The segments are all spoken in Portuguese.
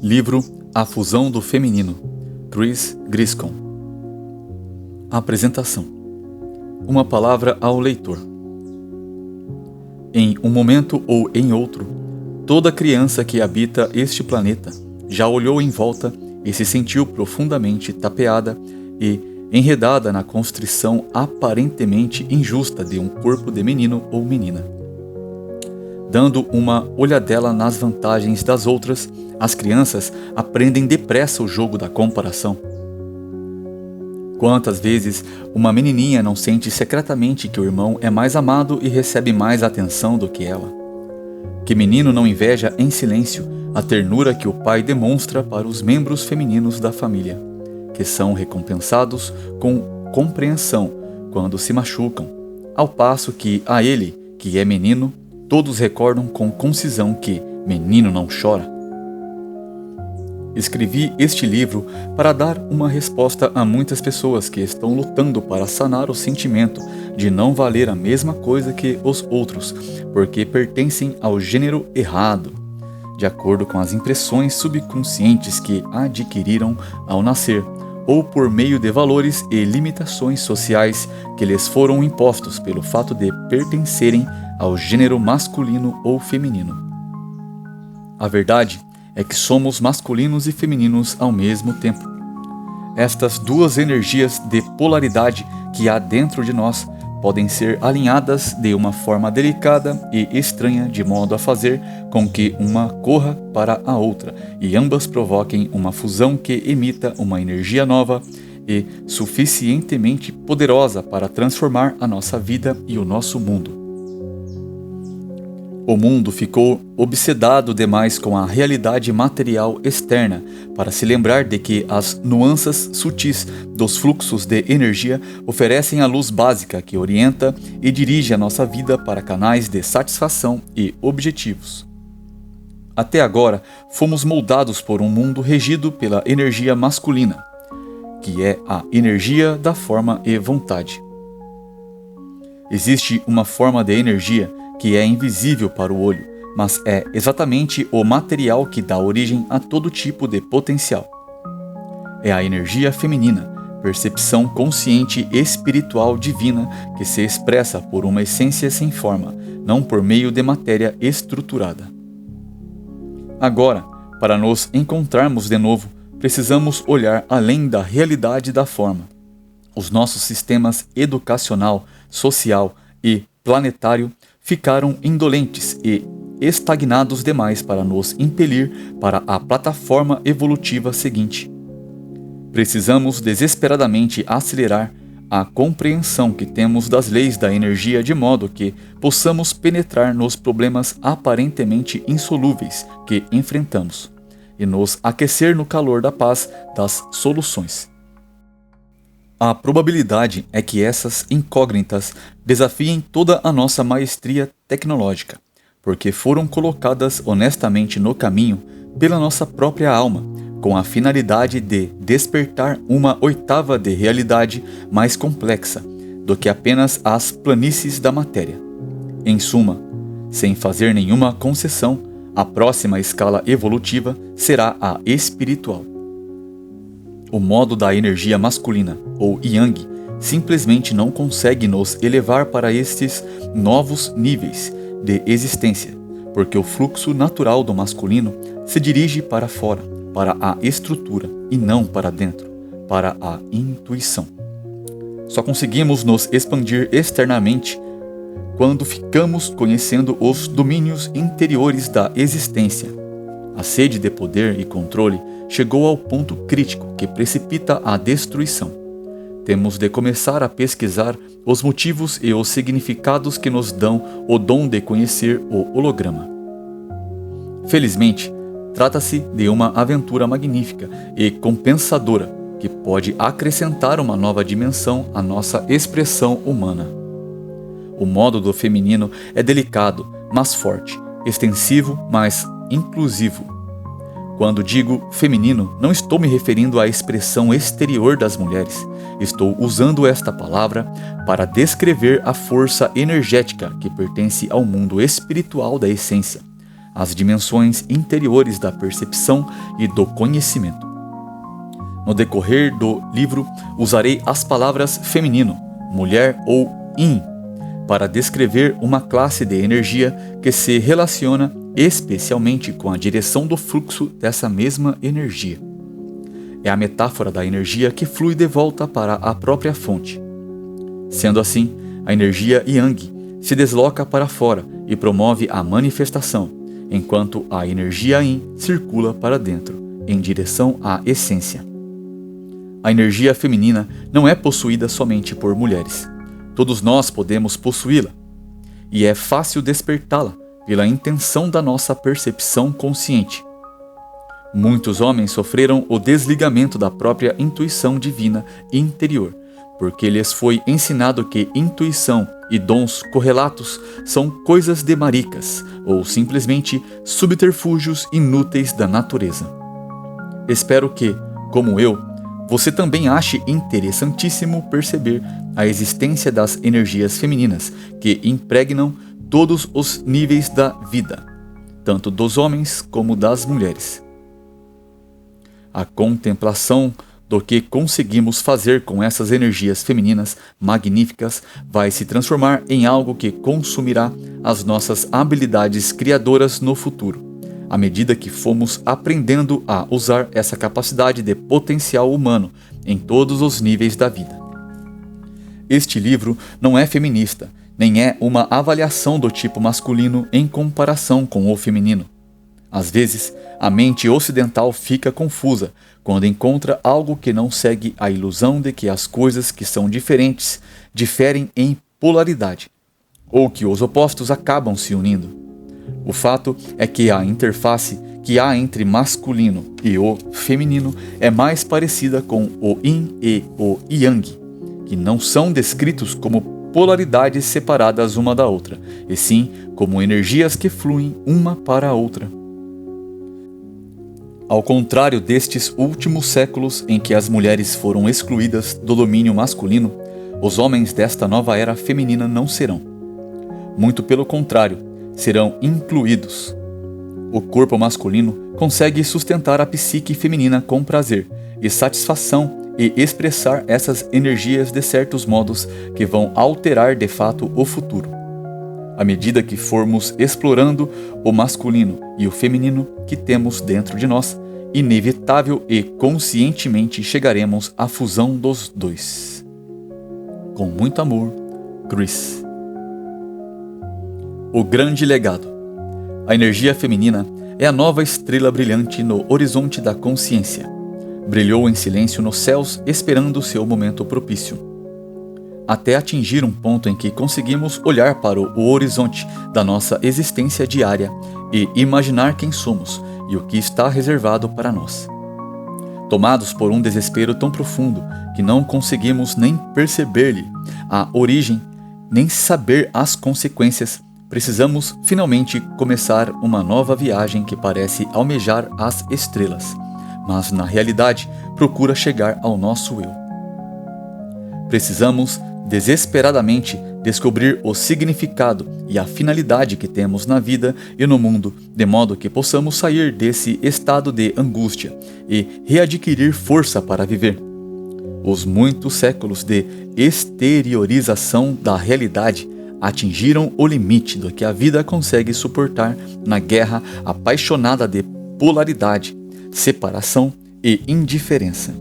Livro A Fusão do Feminino, Chris Griscom. Apresentação. Uma palavra ao leitor. Em um momento ou em outro, toda criança que habita este planeta já olhou em volta e se sentiu profundamente tapeada e enredada na constrição aparentemente injusta de um corpo de menino ou menina. Dando uma olhadela nas vantagens das outras, as crianças aprendem depressa o jogo da comparação. Quantas vezes uma menininha não sente secretamente que o irmão é mais amado e recebe mais atenção do que ela? Que menino não inveja em silêncio a ternura que o pai demonstra para os membros femininos da família, que são recompensados com compreensão quando se machucam, ao passo que a ele, que é menino, todos recordam com concisão que menino não chora? Escrevi este livro para dar uma resposta a muitas pessoas que estão lutando para sanar o sentimento de não valer a mesma coisa que os outros, porque pertencem ao gênero errado, de acordo com as impressões subconscientes que adquiriram ao nascer, ou por meio de valores e limitações sociais que lhes foram impostos pelo fato de pertencerem ao gênero masculino ou feminino. A verdade é que somos masculinos e femininos ao mesmo tempo. Estas duas energias de polaridade que há dentro de nós podem ser alinhadas de uma forma delicada e estranha, de modo a fazer com que uma corra para a outra e ambas provoquem uma fusão que emita uma energia nova e suficientemente poderosa para transformar a nossa vida e o nosso mundo. O mundo ficou obsedado demais com a realidade material externa para se lembrar de que as nuances sutis dos fluxos de energia oferecem a luz básica que orienta e dirige a nossa vida para canais de satisfação e objetivos. Até agora, fomos moldados por um mundo regido pela energia masculina, que é a energia da forma e vontade. Existe uma forma de energia que é invisível para o olho, mas é exatamente o material que dá origem a todo tipo de potencial. É a energia feminina, percepção consciente espiritual divina que se expressa por uma essência sem forma, não por meio de matéria estruturada. Agora, para nos encontrarmos de novo, precisamos olhar além da realidade da forma. Os nossos sistemas educacional, social e planetário ficaram indolentes e estagnados demais para nos impelir para a plataforma evolutiva seguinte. Precisamos desesperadamente acelerar a compreensão que temos das leis da energia de modo que possamos penetrar nos problemas aparentemente insolúveis que enfrentamos e nos aquecer no calor da paz das soluções. A probabilidade é que essas incógnitas desafiem toda a nossa maestria tecnológica, porque foram colocadas honestamente no caminho pela nossa própria alma, com a finalidade de despertar uma oitava de realidade mais complexa do que apenas as planícies da matéria. Em suma, sem fazer nenhuma concessão, a próxima escala evolutiva será a espiritual. O modo da energia masculina, ou Yang, simplesmente não consegue nos elevar para estes novos níveis de existência, porque o fluxo natural do masculino se dirige para fora, para a estrutura, e não para dentro, para a intuição. Só conseguimos nos expandir externamente quando ficamos conhecendo os domínios interiores da existência. A sede de poder e controle chegou ao ponto crítico que precipita a destruição. Temos de começar a pesquisar os motivos e os significados que nos dão o dom de conhecer o holograma. Felizmente, trata-se de uma aventura magnífica e compensadora que pode acrescentar uma nova dimensão à nossa expressão humana. O modo do feminino é delicado, mas forte, extensivo, mas inclusivo. Quando digo feminino, não estou me referindo à expressão exterior das mulheres. Estou usando esta palavra para descrever a força energética que pertence ao mundo espiritual da essência, as dimensões interiores da percepção e do conhecimento. No decorrer do livro, usarei as palavras feminino, mulher ou yin para descrever uma classe de energia que se relaciona especialmente com a direção do fluxo dessa mesma energia. É a metáfora da energia que flui de volta para a própria fonte. Sendo assim, a energia Yang se desloca para fora e promove a manifestação, enquanto a energia Yin circula para dentro, em direção à essência. A energia feminina não é possuída somente por mulheres. Todos nós podemos possuí-la, e é fácil despertá-la pela intenção da nossa percepção consciente. Muitos homens sofreram o desligamento da própria intuição divina interior, porque lhes foi ensinado que intuição e dons correlatos são coisas de maricas, ou simplesmente subterfúgios inúteis da natureza. Espero que, como eu, você também ache interessantíssimo perceber a existência das energias femininas que impregnam todos os níveis da vida, tanto dos homens como das mulheres. A contemplação do que conseguimos fazer com essas energias femininas magníficas vai se transformar em algo que consumirá as nossas habilidades criadoras no futuro, à medida que fomos aprendendo a usar essa capacidade de potencial humano em todos os níveis da vida. Este livro não é feminista, nem é uma avaliação do tipo masculino em comparação com o feminino. Às vezes, a mente ocidental fica confusa quando encontra algo que não segue a ilusão de que as coisas que são diferentes diferem em polaridade, ou que os opostos acabam se unindo. O fato é que a interface que há entre masculino e o feminino é mais parecida com o yin e o yang, que não são descritos como polaridades separadas uma da outra, e sim como energias que fluem uma para a outra. Ao contrário destes últimos séculos em que as mulheres foram excluídas do domínio masculino, os homens desta nova era feminina não serão. Muito pelo contrário, serão incluídos. O corpo masculino consegue sustentar a psique feminina com prazer e satisfação e expressar essas energias de certos modos que vão alterar de fato o futuro. À medida que formos explorando o masculino e o feminino que temos dentro de nós, inevitável e conscientemente chegaremos à fusão dos dois. Com muito amor, Chris. O grande legado. A energia feminina é a nova estrela brilhante no horizonte da consciência. Brilhou em silêncio nos céus, esperando seu momento propício, até atingir um ponto em que conseguimos olhar para o horizonte da nossa existência diária e imaginar quem somos e o que está reservado para nós. Tomados por um desespero tão profundo que não conseguimos nem perceber-lhe a origem, nem saber as consequências, precisamos finalmente começar uma nova viagem que parece almejar as estrelas, mas na realidade procura chegar ao nosso eu. Precisamos desesperadamente descobrir o significado e a finalidade que temos na vida e no mundo, de modo que possamos sair desse estado de angústia e readquirir força para viver. Os muitos séculos de exteriorização da realidade atingiram o limite do que a vida consegue suportar na guerra apaixonada de polaridade, separação e indiferença.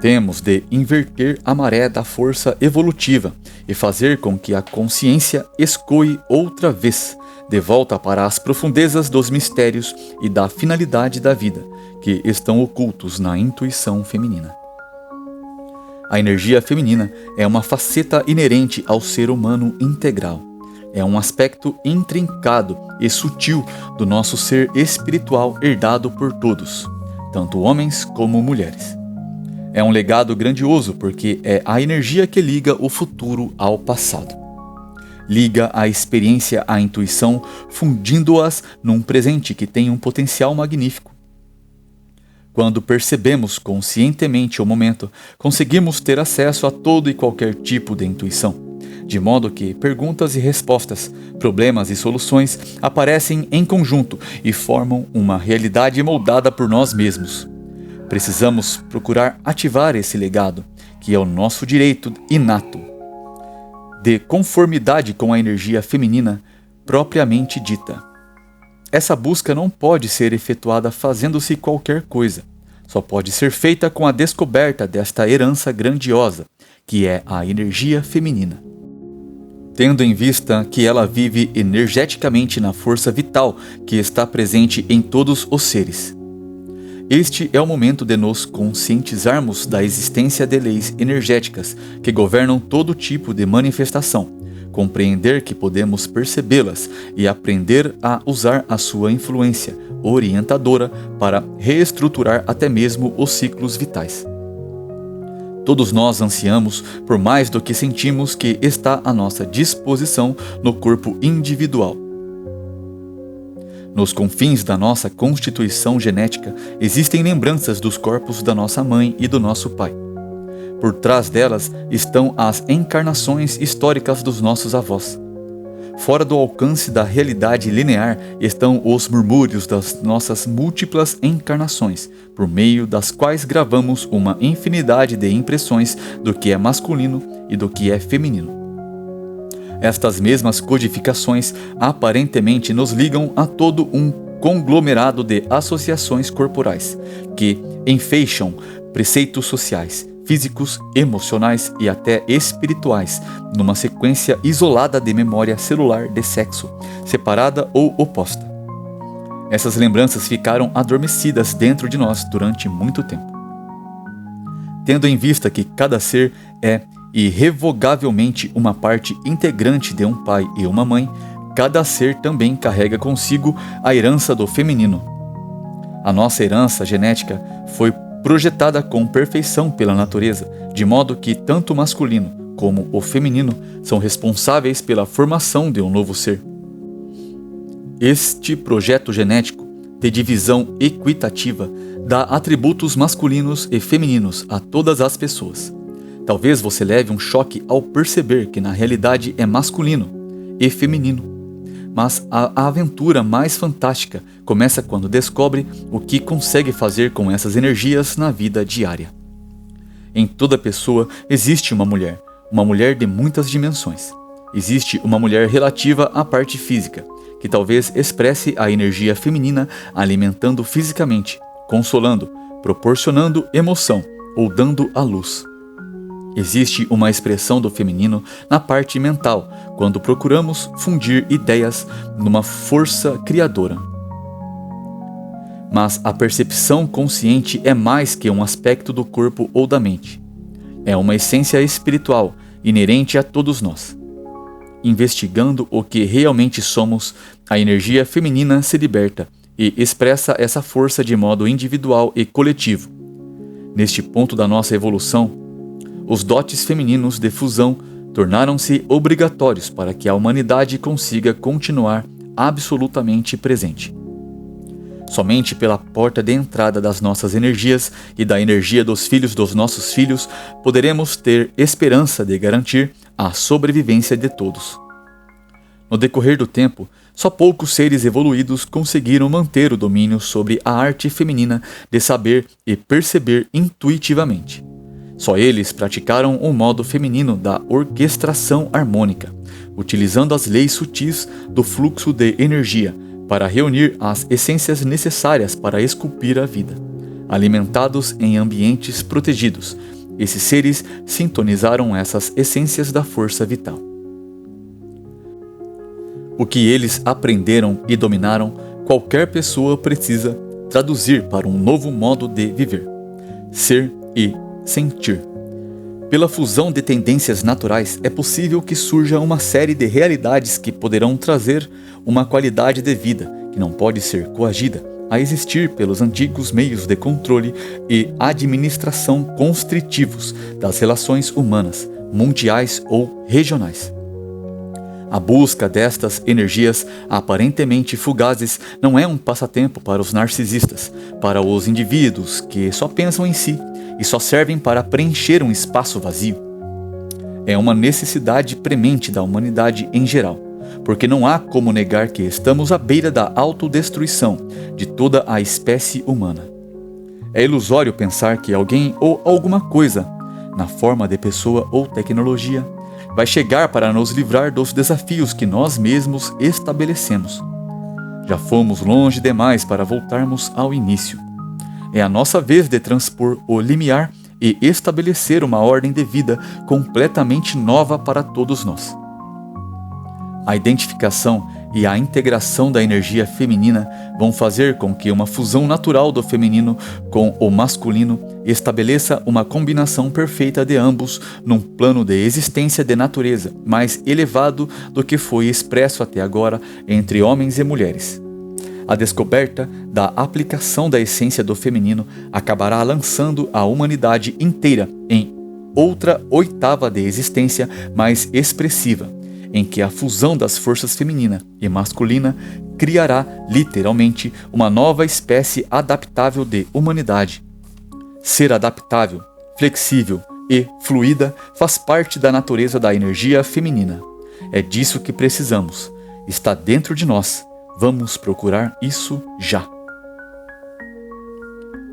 Temos de inverter a maré da força evolutiva e fazer com que a consciência escoe outra vez, de volta para as profundezas dos mistérios e da finalidade da vida, que estão ocultos na intuição feminina. A energia feminina é uma faceta inerente ao ser humano integral. É um aspecto intrincado e sutil do nosso ser espiritual herdado por todos, tanto homens como mulheres. É um legado grandioso porque é a energia que liga o futuro ao passado. Liga a experiência à intuição, fundindo-as num presente que tem um potencial magnífico. Quando percebemos conscientemente o momento, conseguimos ter acesso a todo e qualquer tipo de intuição. de modo que perguntas e respostas, problemas e soluções aparecem em conjunto e formam uma realidade moldada por nós mesmos. Precisamos procurar ativar esse legado, que é o nosso direito inato, de conformidade com a energia feminina propriamente dita. Essa busca não pode ser efetuada fazendo-se qualquer coisa. Só pode ser feita com a descoberta desta herança grandiosa, que é a energia feminina. Tendo em vista que ela vive energeticamente na força vital que está presente em todos os seres. Este é o momento de nos conscientizarmos da existência de leis energéticas que governam todo tipo de manifestação, compreender que podemos percebê-las e aprender a usar a sua influência orientadora para reestruturar até mesmo os ciclos vitais. Todos nós ansiamos por mais do que sentimos que está à nossa disposição no corpo individual. Nos confins da nossa constituição genética existem lembranças dos corpos da nossa mãe e do nosso pai. Por trás delas estão as encarnações históricas dos nossos avós. Fora do alcance da realidade linear estão os murmúrios das nossas múltiplas encarnações, por meio das quais gravamos uma infinidade de impressões do que é masculino e do que é feminino. Estas mesmas codificações aparentemente nos ligam a todo um conglomerado de associações corporais, que enfeixam preceitos sociais, físicos, emocionais e até espirituais, numa sequência isolada de memória celular de sexo, separada ou oposta. Essas lembranças ficaram adormecidas dentro de nós durante muito tempo. Tendo em vista que cada ser é irrevogavelmente uma parte integrante de um pai e uma mãe, cada ser também carrega consigo a herança do feminino. A nossa herança genética foi projetada com perfeição pela natureza, de modo que tanto o masculino como o feminino são responsáveis pela formação de um novo ser. Este projeto genético, de divisão equitativa, dá atributos masculinos e femininos a todas as pessoas. Talvez você leve um choque ao perceber que na realidade é masculino e feminino. Mas a aventura mais fantástica começa quando descobre o que consegue fazer com essas energias na vida diária. Em toda pessoa existe uma mulher de muitas dimensões. Existe uma mulher relativa à parte física, que talvez expresse a energia feminina alimentando fisicamente, consolando, proporcionando emoção ou dando à luz. Existe uma expressão do feminino na parte mental, quando procuramos fundir ideias numa força criadora. Mas a percepção consciente é mais que um aspecto do corpo ou da mente. É uma essência espiritual, inerente a todos nós. Investigando o que realmente somos, a energia feminina se liberta e expressa essa força de modo individual e coletivo. Neste ponto da nossa evolução, os dotes femininos de fusão tornaram-se obrigatórios para que a humanidade consiga continuar absolutamente presente. Somente pela porta de entrada das nossas energias e da energia dos filhos dos nossos filhos poderemos ter esperança de garantir a sobrevivência de todos. No decorrer do tempo, só poucos seres evoluídos conseguiram manter o domínio sobre a arte feminina de saber e perceber intuitivamente. Só eles praticaram o modo feminino da orquestração harmônica, utilizando as leis sutis do fluxo de energia para reunir as essências necessárias para esculpir a vida. Alimentados em ambientes protegidos, esses seres sintonizaram essas essências da força vital. O que eles aprenderam e dominaram, qualquer pessoa precisa traduzir para um novo modo de viver, ser e sentir. Pela fusão de tendências naturais, é possível que surja uma série de realidades que poderão trazer uma qualidade de vida que não pode ser coagida a existir pelos antigos meios de controle e administração constritivos das relações humanas, mundiais ou regionais. A busca destas energias aparentemente fugazes não é um passatempo para os narcisistas, para os indivíduos que só pensam em si e só servem para preencher um espaço vazio. É uma necessidade premente da humanidade em geral, porque não há como negar que estamos à beira da autodestruição de toda a espécie humana. É ilusório pensar que alguém ou alguma coisa, na forma de pessoa ou tecnologia, vai chegar para nos livrar dos desafios que nós mesmos estabelecemos. Já fomos longe demais para voltarmos ao início. É a nossa vez de transpor o limiar e estabelecer uma ordem de vida completamente nova para todos nós. A identificação e a integração da energia feminina vão fazer com que uma fusão natural do feminino com o masculino estabeleça uma combinação perfeita de ambos num plano de existência de natureza mais elevado do que foi expresso até agora entre homens e mulheres. A descoberta da aplicação da essência do feminino acabará lançando a humanidade inteira em outra oitava de existência mais expressiva, em que a fusão das forças feminina e masculina criará, literalmente, uma nova espécie adaptável de humanidade. Ser adaptável, flexível e fluida faz parte da natureza da energia feminina. É disso que precisamos. Está dentro de nós. Vamos procurar isso já.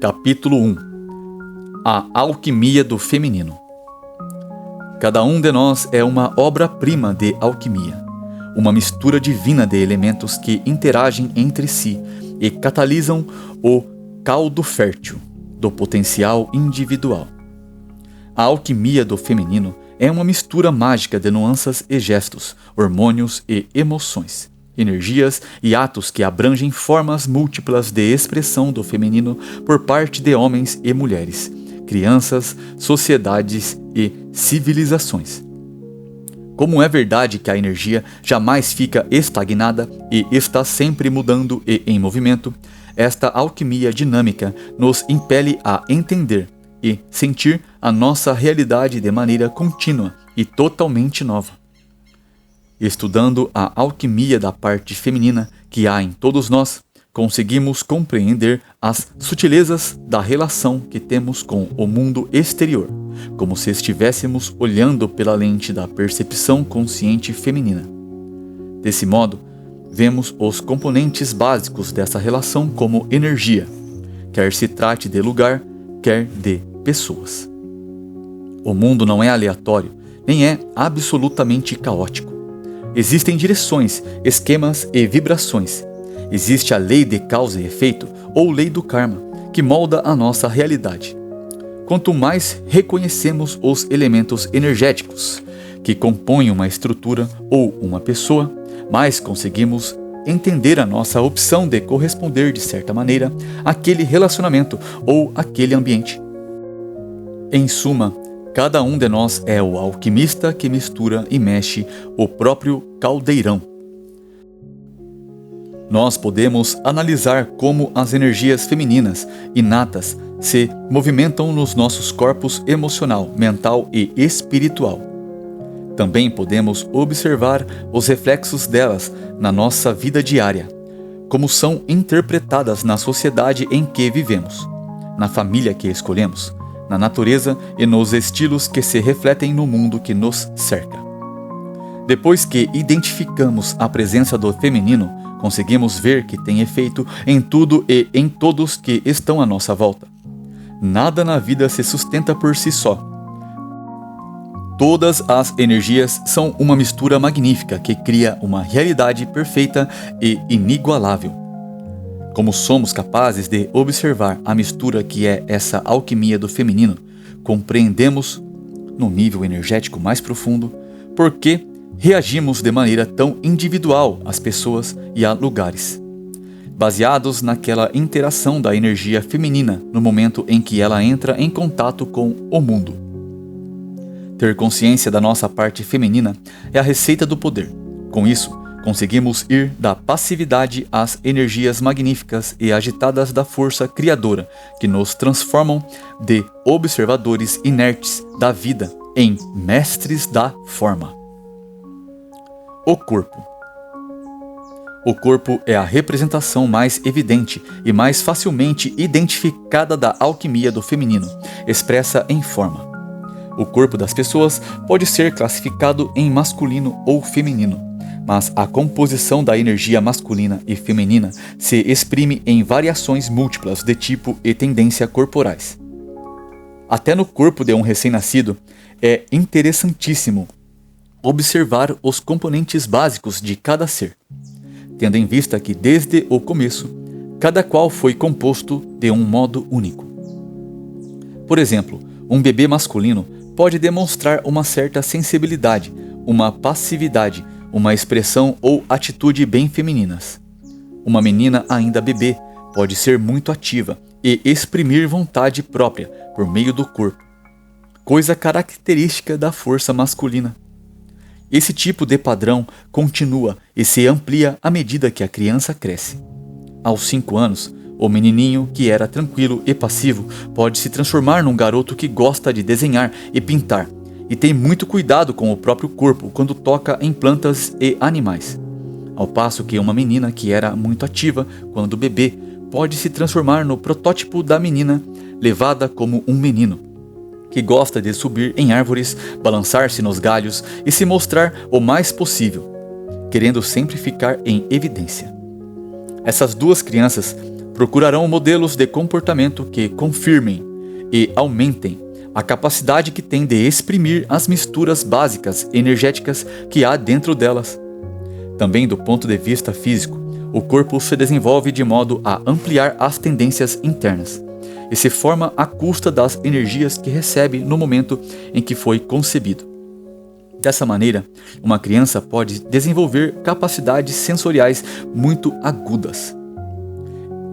Capítulo 1. A alquimia do feminino. Cada um de nós é uma obra-prima de alquimia, uma mistura divina de elementos que interagem entre si e catalisam o caldo fértil do potencial individual. A alquimia do feminino é uma mistura mágica de nuances e gestos, hormônios e emoções, energias e atos que abrangem formas múltiplas de expressão do feminino por parte de homens e mulheres, crianças, sociedades e civilizações. Como é verdade que a energia jamais fica estagnada e está sempre mudando e em movimento, esta alquimia dinâmica nos impele a entender e sentir a nossa realidade de maneira contínua e totalmente nova. Estudando a alquimia da parte feminina que há em todos nós, conseguimos compreender as sutilezas da relação que temos com o mundo exterior, como se estivéssemos olhando pela lente da percepção consciente feminina. Desse modo, vemos os componentes básicos dessa relação como energia, quer se trate de lugar, quer de pessoas. O mundo não é aleatório, nem é absolutamente caótico. Existem direções, esquemas e vibrações. Existe a lei de causa e efeito, ou lei do karma, que molda a nossa realidade. Quanto mais reconhecemos os elementos energéticos que compõem uma estrutura ou uma pessoa, mais conseguimos entender a nossa opção de corresponder de certa maneira àquele relacionamento ou àquele ambiente. Em suma, cada um de nós é o alquimista que mistura e mexe o próprio caldeirão. Nós podemos analisar como as energias femininas inatas se movimentam nos nossos corpos emocional, mental e espiritual. Também podemos observar os reflexos delas na nossa vida diária, como são interpretadas na sociedade em que vivemos, na família que escolhemos, na natureza e nos estilos que se refletem no mundo que nos cerca. Depois que identificamos a presença do feminino, conseguimos ver que tem efeito em tudo e em todos que estão à nossa volta. Nada na vida se sustenta por si só. Todas as energias são uma mistura magnífica que cria uma realidade perfeita e inigualável. Como somos capazes de observar a mistura que é essa alquimia do feminino, compreendemos, no nível energético mais profundo, por que reagimos de maneira tão individual às pessoas e a lugares, baseados naquela interação da energia feminina no momento em que ela entra em contato com o mundo. Ter consciência da nossa parte feminina é a receita do poder. Com isso, conseguimos ir da passividade às energias magníficas e agitadas da força criadora, que nos transformam de observadores inertes da vida em mestres da forma. O corpo. O corpo é a representação mais evidente e mais facilmente identificada da alquimia do feminino, expressa em forma. O corpo das pessoas pode ser classificado em masculino ou feminino, mas a composição da energia masculina e feminina se exprime em variações múltiplas de tipo e tendência corporais. Até no corpo de um recém-nascido, é interessantíssimo observar os componentes básicos de cada ser, tendo em vista que desde o começo, cada qual foi composto de um modo único. Por exemplo, um bebê masculino pode demonstrar uma certa sensibilidade, uma passividade, uma expressão ou atitude bem femininas. Uma menina ainda bebê pode ser muito ativa e exprimir vontade própria por meio do corpo, coisa característica da força masculina. Esse tipo de padrão continua e se amplia à medida que a criança cresce. Aos 5 anos, o menininho que era tranquilo e passivo pode se transformar num garoto que gosta de desenhar e pintar e tem muito cuidado com o próprio corpo quando toca em plantas e animais. Ao passo que uma menina que era muito ativa quando bebê pode se transformar no protótipo da menina levada como um menino, que gosta de subir em árvores, balançar-se nos galhos e se mostrar o mais possível, querendo sempre ficar em evidência. Essas duas crianças procurarão modelos de comportamento que confirmem e aumentem a capacidade que têm de exprimir as misturas básicas energéticas que há dentro delas. Também do ponto de vista físico, o corpo se desenvolve de modo a ampliar as tendências internas e se forma à custa das energias que recebe no momento em que foi concebido. Dessa maneira, uma criança pode desenvolver capacidades sensoriais muito agudas,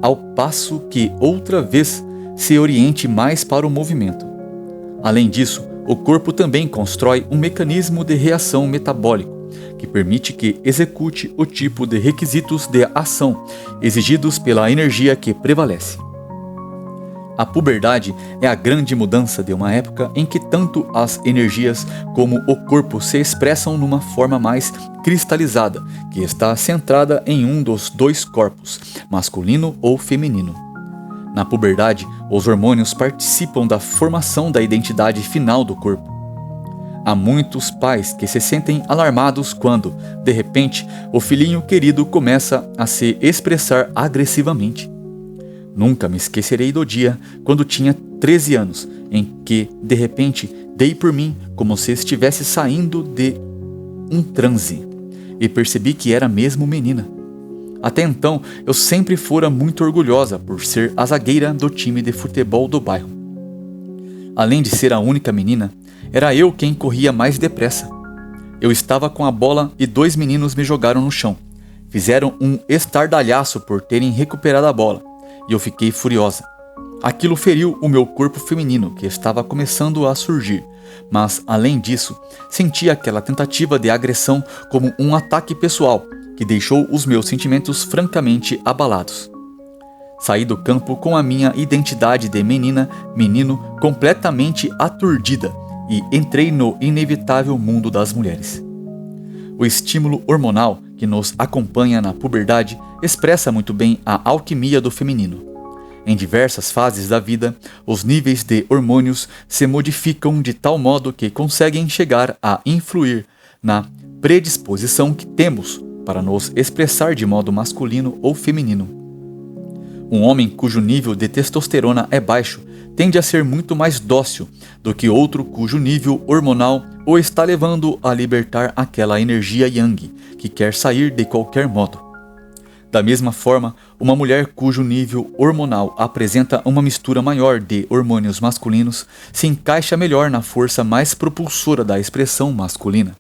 ao passo que outra vez se oriente mais para o movimento. Além disso, o corpo também constrói um mecanismo de reação metabólico que permite que execute o tipo de requisitos de ação exigidos pela energia que prevalece. A puberdade é a grande mudança de uma época em que tanto as energias como o corpo se expressam numa forma mais cristalizada, que está centrada em um dos dois corpos, masculino ou feminino. Na puberdade, os hormônios participam da formação da identidade final do corpo. Há muitos pais que se sentem alarmados quando, de repente, o filhinho querido começa a se expressar agressivamente. Nunca me esquecerei do dia quando tinha 13 anos, em que, de repente, dei por mim como se estivesse saindo de um transe e percebi que era mesmo menina. Até então, eu sempre fora muito orgulhosa por ser a zagueira do time de futebol do bairro. Além de ser a única menina, era eu quem corria mais depressa. Eu estava com a bola e 2 meninos me jogaram no chão. Fizeram um estardalhaço por terem recuperado a bola, e eu fiquei furiosa. Aquilo feriu o meu corpo feminino, que estava começando a surgir, mas, além disso, senti aquela tentativa de agressão como um ataque pessoal, que deixou os meus sentimentos francamente abalados. Saí do campo com a minha identidade de menino completamente aturdida e entrei no inevitável mundo das mulheres. O estímulo hormonal que nos acompanha na puberdade expressa muito bem a alquimia do feminino. Em diversas fases da vida, os níveis de hormônios se modificam de tal modo que conseguem chegar a influir na predisposição que temos para nos expressar de modo masculino ou feminino. Um homem cujo nível de testosterona é baixo tende a ser muito mais dócil do que outro cujo nível hormonal o está levando a libertar aquela energia yang que quer sair de qualquer modo. Da mesma forma, uma mulher cujo nível hormonal apresenta uma mistura maior de hormônios masculinos se encaixa melhor na força mais propulsora da expressão masculina.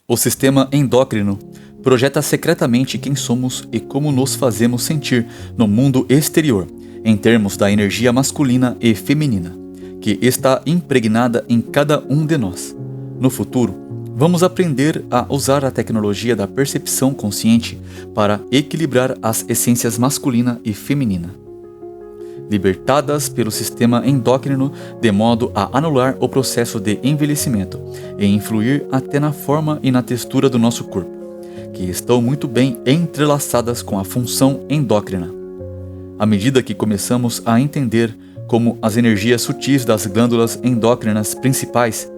O sistema endócrino projeta secretamente quem somos e como nos fazemos sentir no mundo exterior, em termos da energia masculina e feminina, que está impregnada em cada um de nós. No futuro, vamos aprender a usar a tecnologia da percepção consciente para equilibrar as essências masculina e feminina, libertadas pelo sistema endócrino de modo a anular o processo de envelhecimento e influir até na forma e na textura do nosso corpo, que estão muito bem entrelaçadas com a função endócrina. À medida que começamos a entender como as energias sutis das glândulas endócrinas principais,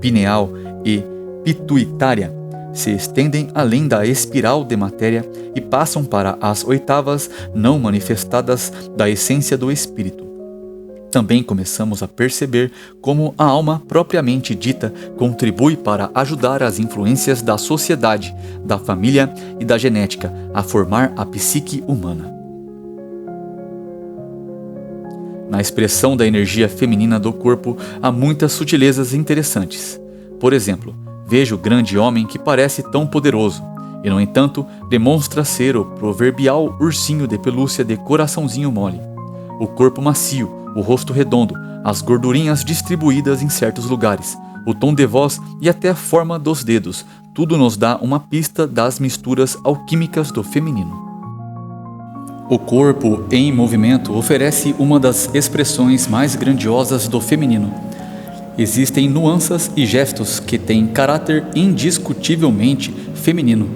pineal e pituitária, se estendem além da espiral de matéria e passam para as oitavas não manifestadas da essência do espírito. Também começamos a perceber como a alma propriamente dita contribui para ajudar as influências da sociedade, da família e da genética a formar a psique humana. Na expressão da energia feminina do corpo há muitas sutilezas interessantes. Por exemplo, vejo o grande homem que parece tão poderoso e, no entanto, demonstra ser o proverbial ursinho de pelúcia de coraçãozinho mole. O corpo macio, o rosto redondo, as gordurinhas distribuídas em certos lugares, o tom de voz e até a forma dos dedos, tudo nos dá uma pista das misturas alquímicas do feminino. O corpo em movimento oferece uma das expressões mais grandiosas do feminino. Existem nuances e gestos que têm caráter indiscutivelmente feminino,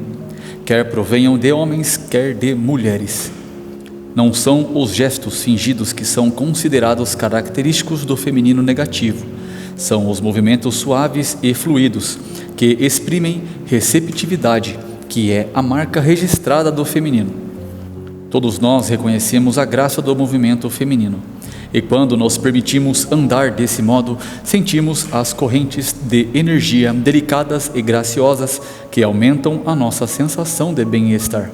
quer provenham de homens, quer de mulheres. Não são os gestos fingidos que são considerados característicos do feminino negativo. São os movimentos suaves e fluidos, que exprimem receptividade, que é a marca registrada do feminino. Todos nós reconhecemos a graça do movimento feminino. E quando nos permitimos andar desse modo, sentimos as correntes de energia delicadas e graciosas que aumentam a nossa sensação de bem-estar.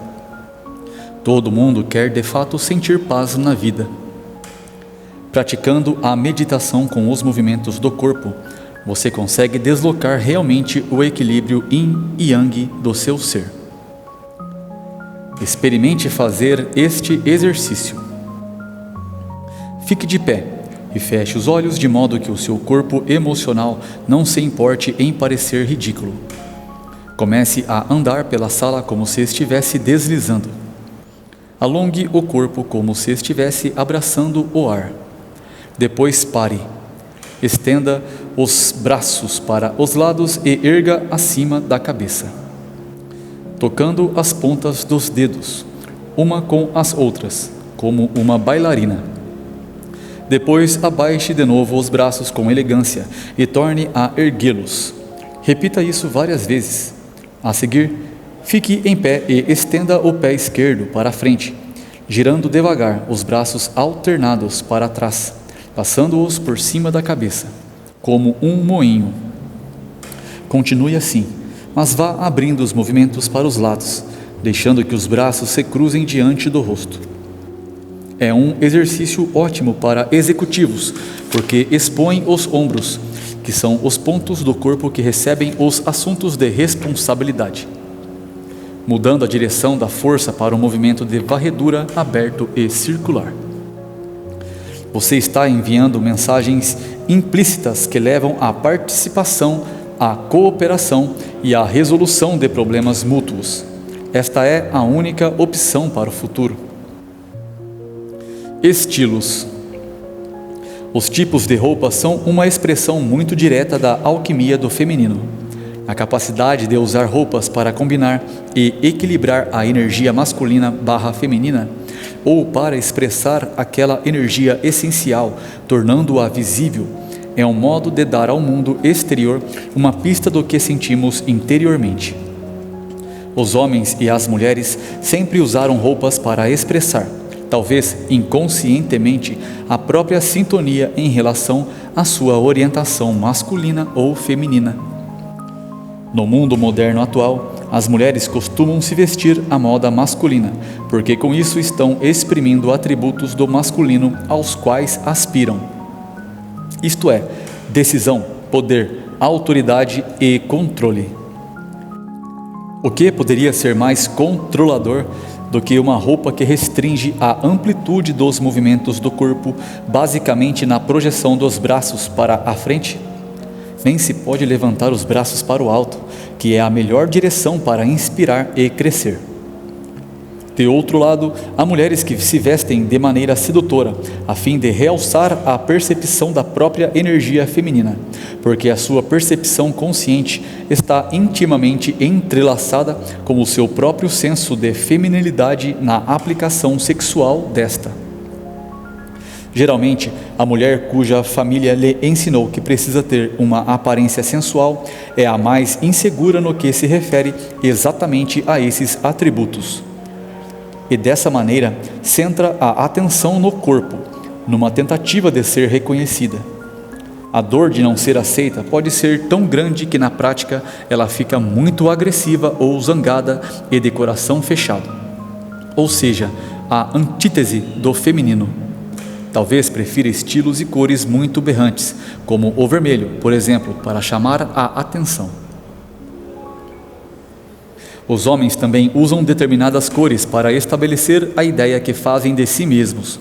Todo mundo quer de fato sentir paz na vida. Praticando a meditação com os movimentos do corpo, você consegue deslocar realmente o equilíbrio yin e yang do seu ser. Experimente fazer este exercício. Fique de pé e feche os olhos de modo que o seu corpo emocional não se importe em parecer ridículo. Comece a andar pela sala como se estivesse deslizando. Alongue o corpo como se estivesse abraçando o ar. Depois pare. Estenda os braços para os lados e erga acima da cabeça, tocando as pontas dos dedos, uma com as outras, como uma bailarina. Depois abaixe de novo os braços com elegância e torne a erguê-los. Repita isso várias vezes. A seguir, fique em pé e estenda o pé esquerdo para a frente, girando devagar os braços alternados para trás, passando-os por cima da cabeça, como um moinho. Continue assim, mas vá abrindo os movimentos para os lados, deixando que os braços se cruzem diante do rosto. É um exercício ótimo para executivos, porque expõe os ombros, que são os pontos do corpo que recebem os assuntos de responsabilidade, mudando a direção da força para um movimento de varredura aberto e circular. Você está enviando mensagens implícitas que levam à participação, à cooperação e à resolução de problemas mútuos. Esta é a única opção para o futuro. Estilos. Os tipos de roupa são uma expressão muito direta da alquimia do feminino. A capacidade de usar roupas para combinar e equilibrar a energia masculina / feminina, ou para expressar aquela energia essencial, tornando-a visível, é um modo de dar ao mundo exterior uma pista do que sentimos interiormente. Os homens e as mulheres sempre usaram roupas para expressar, talvez inconscientemente, a própria sintonia em relação à sua orientação masculina ou feminina. No mundo moderno atual, as mulheres costumam se vestir à moda masculina, porque com isso estão exprimindo atributos do masculino aos quais aspiram. Isto é, decisão, poder, autoridade e controle. O que poderia ser mais controlador do que uma roupa que restringe a amplitude dos movimentos do corpo, basicamente na projeção dos braços para a frente? Nem se pode levantar os braços para o alto, que é a melhor direção para inspirar e crescer. De outro lado, há mulheres que se vestem de maneira sedutora, a fim de realçar a percepção da própria energia feminina, porque a sua percepção consciente está intimamente entrelaçada com o seu próprio senso de feminilidade na aplicação sexual desta. Geralmente, a mulher cuja família lhe ensinou que precisa ter uma aparência sensual é a mais insegura no que se refere exatamente a esses atributos. E dessa maneira, centra a atenção no corpo, numa tentativa de ser reconhecida. A dor de não ser aceita pode ser tão grande que na prática ela fica muito agressiva ou zangada e de coração fechado. Ou seja, a antítese do feminino. Talvez prefira estilos e cores muito berrantes, como o vermelho, por exemplo, para chamar a atenção. Os homens também usam determinadas cores para estabelecer a ideia que fazem de si mesmos.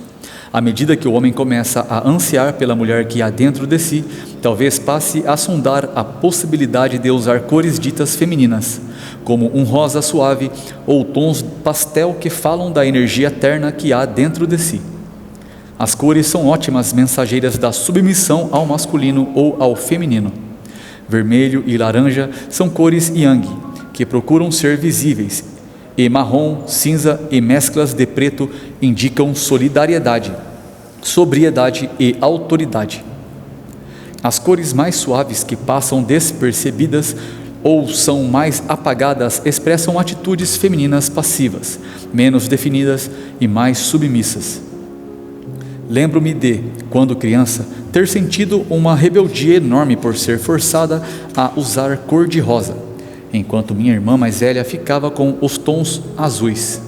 À medida que o homem começa a ansiar pela mulher que há dentro de si, talvez passe a sondar a possibilidade de usar cores ditas femininas, como um rosa suave ou tons pastel que falam da energia terna que há dentro de si. As cores são ótimas mensageiras da submissão ao masculino ou ao feminino. Vermelho e laranja são cores yang, que procuram ser visíveis, e marrom, cinza e mesclas de preto indicam solidariedade, sobriedade e autoridade. As cores mais suaves que passam despercebidas ou são mais apagadas expressam atitudes femininas passivas, menos definidas e mais submissas. Lembro-me de, quando criança, ter sentido uma rebeldia enorme por ser forçada a usar cor de rosa, enquanto minha irmã mais velha ficava com os tons azuis.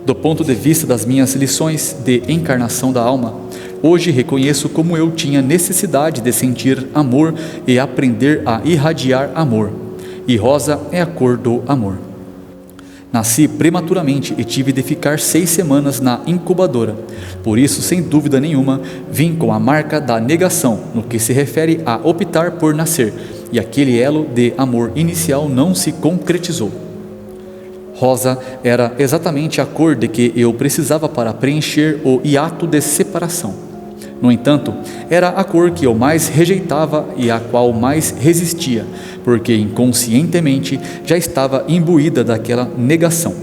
Do ponto de vista das minhas lições de encarnação da alma, hoje reconheço como eu tinha necessidade de sentir amor e aprender a irradiar amor, e rosa é a cor do amor. Nasci prematuramente e tive de ficar 6 semanas na incubadora. Por isso, sem dúvida nenhuma, vim com a marca da negação no que se refere a optar por nascer, e aquele elo de amor inicial não se concretizou. Rosa era exatamente a cor de que eu precisava para preencher o hiato de separação. No entanto, era a cor que eu mais rejeitava e a qual mais resistia, porque inconscientemente já estava imbuída daquela negação.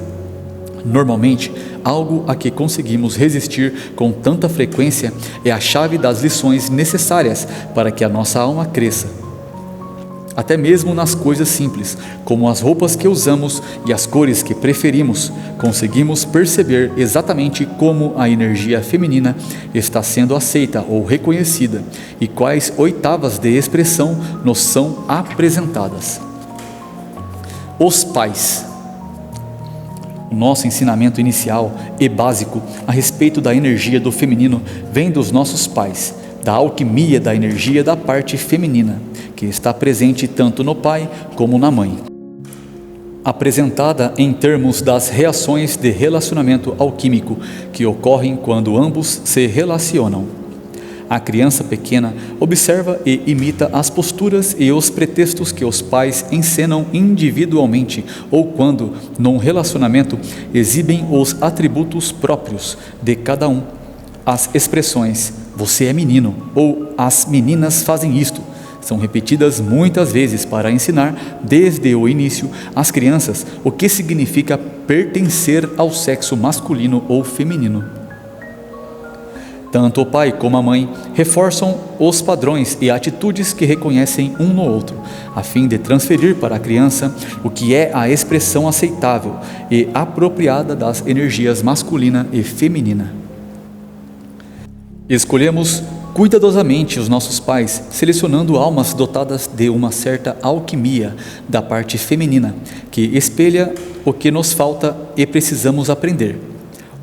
Normalmente, algo a que conseguimos resistir com tanta frequência é a chave das lições necessárias para que a nossa alma cresça. Até mesmo nas coisas simples, como as roupas que usamos e as cores que preferimos, conseguimos perceber exatamente como a energia feminina está sendo aceita ou reconhecida e quais oitavas de expressão nos são apresentadas. Os pais. O nosso ensinamento inicial e básico a respeito da energia do feminino vem dos nossos pais, da alquimia da energia da parte feminina, que está presente tanto no pai como na mãe. Apresentada em termos das reações de relacionamento alquímico que ocorrem quando ambos se relacionam. A criança pequena observa e imita as posturas e os pretextos que os pais encenam individualmente ou quando, num relacionamento, exibem os atributos próprios de cada um. As expressões "você é menino" ou "as meninas fazem isto" são repetidas muitas vezes para ensinar, desde o início, às crianças o que significa pertencer ao sexo masculino ou feminino. Tanto o pai como a mãe reforçam os padrões e atitudes que reconhecem um no outro, a fim de transferir para a criança o que é a expressão aceitável e apropriada das energias masculina e feminina. Escolhemos cuidadosamente os nossos pais, selecionando almas dotadas de uma certa alquimia da parte feminina, que espelha o que nos falta e precisamos aprender,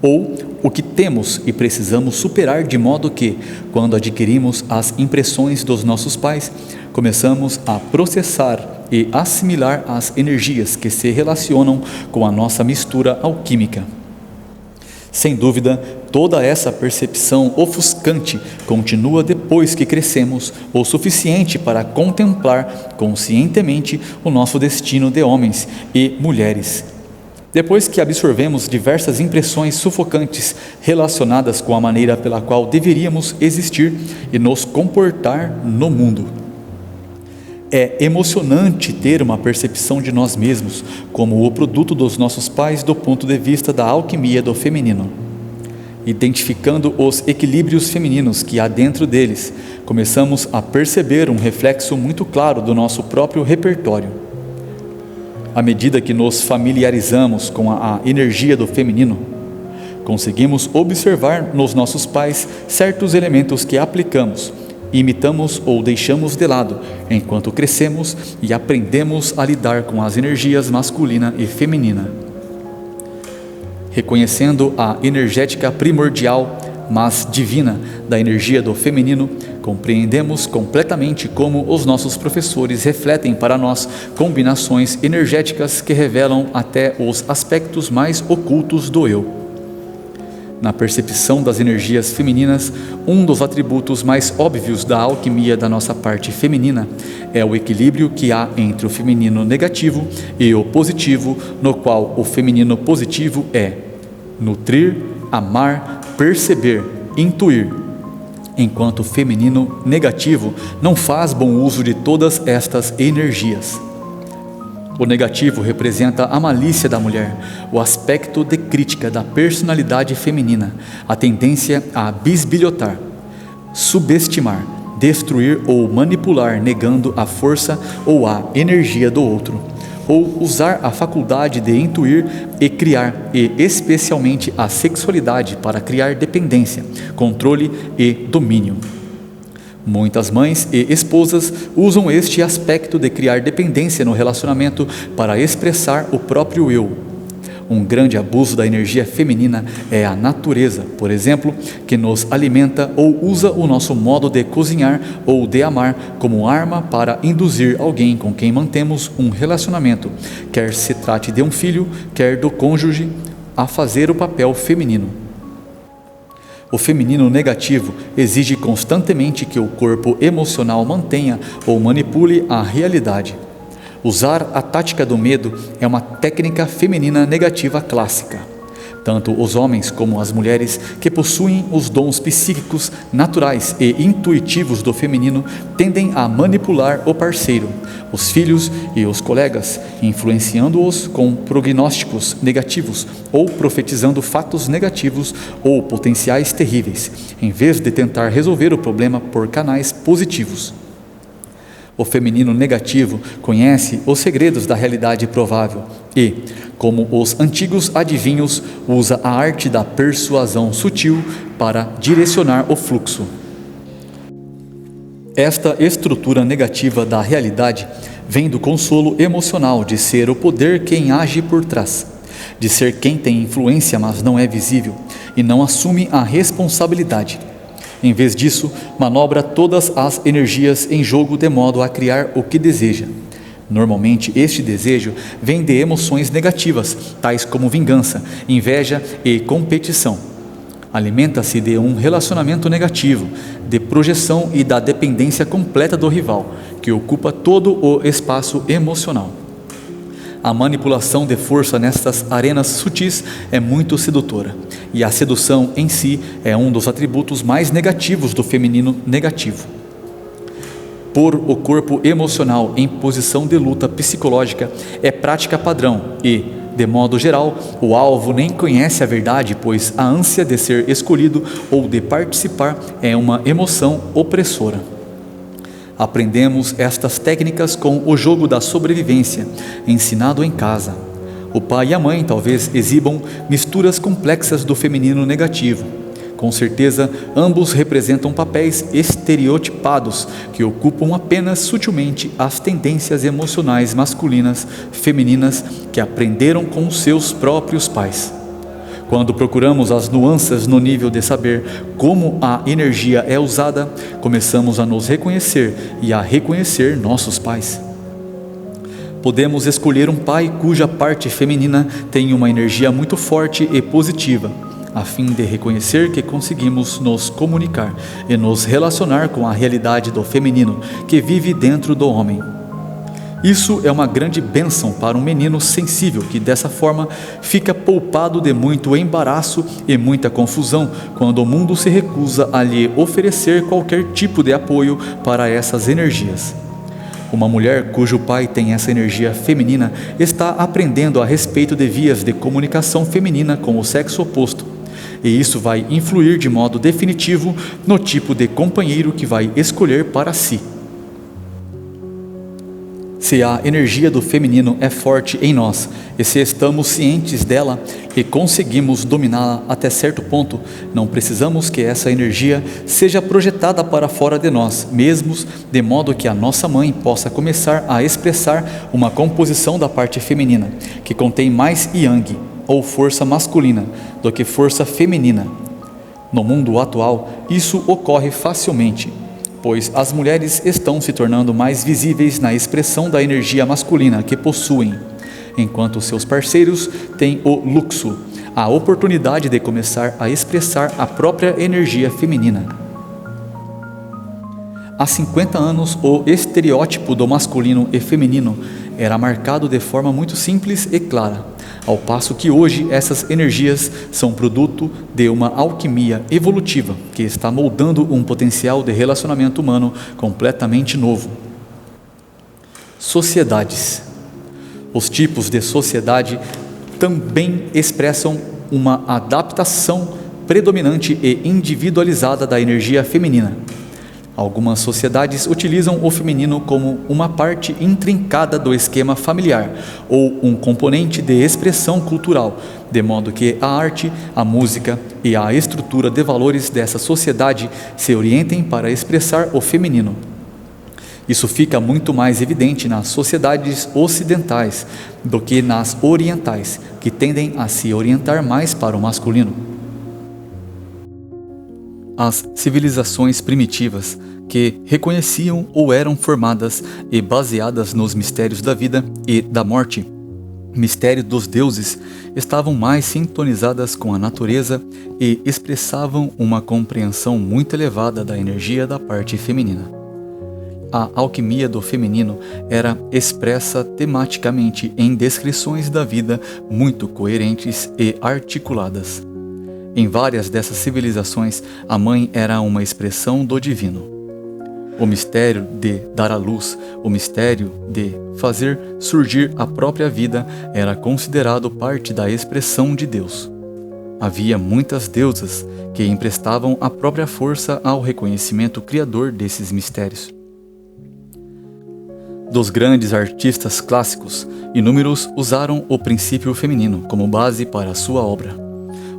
ou o que temos e precisamos superar, de modo que, quando adquirimos as impressões dos nossos pais, começamos a processar e assimilar as energias que se relacionam com a nossa mistura alquímica. Sem dúvida, toda essa percepção ofuscante continua depois que crescemos o suficiente para contemplar conscientemente o nosso destino de homens e mulheres. Depois que absorvemos diversas impressões sufocantes relacionadas com a maneira pela qual deveríamos existir e nos comportar no mundo. É emocionante ter uma percepção de nós mesmos como o produto dos nossos pais do ponto de vista da alquimia do feminino. Identificando os equilíbrios femininos que há dentro deles, começamos a perceber um reflexo muito claro do nosso próprio repertório. À medida que nos familiarizamos com a energia do feminino, conseguimos observar nos nossos pais certos elementos que aplicamos, imitamos ou deixamos de lado enquanto crescemos e aprendemos a lidar com as energias masculina e feminina. Reconhecendo a energética primordial, mas divina, da energia do feminino, compreendemos completamente como os nossos professores refletem para nós combinações energéticas que revelam até os aspectos mais ocultos do eu. Na percepção das energias femininas, um dos atributos mais óbvios da alquimia da nossa parte feminina é o equilíbrio que há entre o feminino negativo e o positivo, no qual o feminino positivo é nutrir, amar, perceber, intuir, enquanto o feminino negativo não faz bom uso de todas estas energias. O negativo representa a malícia da mulher, o aspecto de crítica da personalidade feminina, a tendência a bisbilhotar, subestimar, destruir ou manipular, negando a força ou a energia do outro, ou usar a faculdade de intuir e criar, e especialmente a sexualidade para criar dependência, controle e domínio. Muitas mães e esposas usam este aspecto de criar dependência no relacionamento para expressar o próprio eu. Um grande abuso da energia feminina é a natureza, por exemplo, que nos alimenta ou usa o nosso modo de cozinhar ou de amar como arma para induzir alguém com quem mantemos um relacionamento, quer se trate de um filho, quer do cônjuge, a fazer o papel feminino. O feminino negativo exige constantemente que o corpo emocional mantenha ou manipule a realidade. Usar a tática do medo é uma técnica feminina negativa clássica. Tanto os homens como as mulheres que possuem os dons psíquicos naturais e intuitivos do feminino tendem a manipular o parceiro, os filhos e os colegas, influenciando-os com prognósticos negativos ou profetizando fatos negativos ou potenciais terríveis, em vez de tentar resolver o problema por canais positivos. O feminino negativo conhece os segredos da realidade provável e, como os antigos adivinhos, usa a arte da persuasão sutil para direcionar o fluxo. Esta estrutura negativa da realidade vem do consolo emocional de ser o poder quem age por trás, de ser quem tem influência mas não é visível e não assume a responsabilidade. Em vez disso, manobra todas as energias em jogo de modo a criar o que deseja. Normalmente, este desejo vem de emoções negativas, tais como vingança, inveja e competição. Alimenta-se de um relacionamento negativo, de projeção e da dependência completa do rival, que ocupa todo o espaço emocional. A manipulação de força nestas arenas sutis é muito sedutora, e a sedução em si é um dos atributos mais negativos do feminino negativo. Pôr o corpo emocional em posição de luta psicológica é prática padrão e, de modo geral, o alvo nem conhece a verdade, pois a ânsia de ser escolhido ou de participar é uma emoção opressora. Aprendemos estas técnicas com o jogo da sobrevivência, ensinado em casa. O pai e a mãe talvez exibam misturas complexas do feminino negativo. Com certeza, ambos representam papéis estereotipados que ocupam apenas sutilmente as tendências emocionais masculinas, femininas que aprenderam com seus próprios pais. Quando procuramos as nuances no nível de saber como a energia é usada, começamos a nos reconhecer e a reconhecer nossos pais. Podemos escolher um pai cuja parte feminina tem uma energia muito forte e positiva, a fim de reconhecer que conseguimos nos comunicar e nos relacionar com a realidade do feminino que vive dentro do homem. Isso é uma grande bênção para um menino sensível que dessa forma fica poupado de muito embaraço e muita confusão quando o mundo se recusa a lhe oferecer qualquer tipo de apoio para essas energias. Uma mulher cujo pai tem essa energia feminina está aprendendo a respeito de vias de comunicação feminina com o sexo oposto. e isso vai influir de modo definitivo no tipo de companheiro que vai escolher para si. Se a energia do feminino é forte em nós, e se estamos cientes dela e conseguimos dominá-la até certo ponto, não precisamos que essa energia seja projetada para fora de nós mesmos, de modo que a nossa mãe possa começar a expressar uma composição da parte feminina, que contém mais yang, ou força masculina, do que força feminina. No mundo atual, isso ocorre facilmente, pois as mulheres estão se tornando mais visíveis na expressão da energia masculina que possuem, enquanto seus parceiros têm o luxo, a oportunidade de começar a expressar a própria energia feminina. Há 50 anos, o estereótipo do masculino e feminino era marcado de forma muito simples e clara, ao passo que hoje essas energias são produto de uma alquimia evolutiva que está moldando um potencial de relacionamento humano completamente novo. Sociedades. Os tipos de sociedade também expressam uma adaptação predominante e individualizada da energia feminina. Algumas sociedades utilizam o feminino como uma parte intrincada do esquema familiar ou um componente de expressão cultural, de modo que a arte, a música e a estrutura de valores dessa sociedade se orientem para expressar o feminino. Isso fica muito mais evidente nas sociedades ocidentais do que nas orientais, que tendem a se orientar mais para o masculino. As civilizações primitivas, que reconheciam ou eram formadas e baseadas nos mistérios da vida e da morte, mistério dos deuses, estavam mais sintonizadas com a natureza e expressavam uma compreensão muito elevada da energia da parte feminina. A alquimia do feminino era expressa tematicamente em descrições da vida muito coerentes e articuladas. Em várias dessas civilizações, a mãe era uma expressão do divino. O mistério de dar à luz, o mistério de fazer surgir a própria vida era considerado parte da expressão de Deus. Havia muitas deusas que emprestavam a própria força ao reconhecimento criador desses mistérios. Dos grandes artistas clássicos, inúmeros usaram o princípio feminino como base para a sua obra.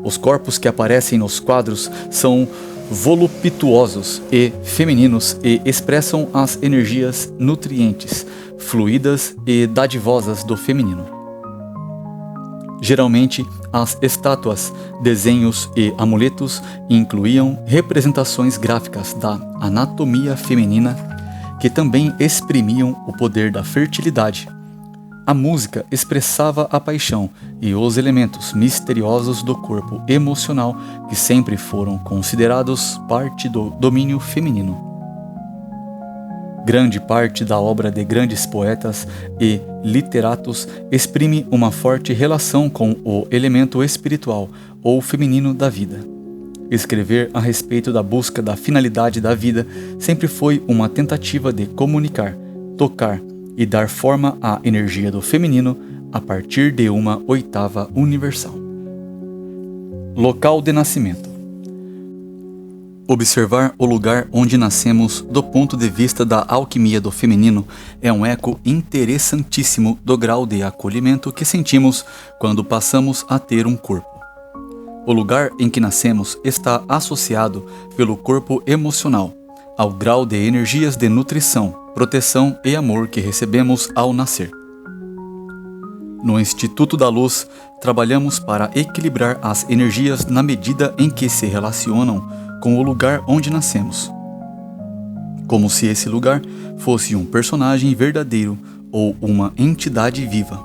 Os corpos que aparecem nos quadros são voluptuosos e femininos e expressam as energias nutrientes, fluidas e dadivosas do feminino. Geralmente, as estátuas, desenhos e amuletos incluíam representações gráficas da anatomia feminina que também exprimiam o poder da fertilidade. A música expressava a paixão e os elementos misteriosos do corpo emocional que sempre foram considerados parte do domínio feminino. Grande parte da obra de grandes poetas e literatos exprime uma forte relação com o elemento espiritual ou feminino da vida. Escrever a respeito da busca da finalidade da vida sempre foi uma tentativa de comunicar, tocar e dar forma à energia do feminino a partir de uma oitava universal. Local de nascimento. Observar o lugar onde nascemos do ponto de vista da alquimia do feminino é um eco interessantíssimo do grau de acolhimento que sentimos quando passamos a ter um corpo. O lugar em que nascemos está associado pelo corpo emocional ao grau de energias de nutrição, proteção e amor que recebemos ao nascer. No Instituto da Luz, trabalhamos para equilibrar as energias na medida em que se relacionam com o lugar onde nascemos, como se esse lugar fosse um personagem verdadeiro ou uma entidade viva.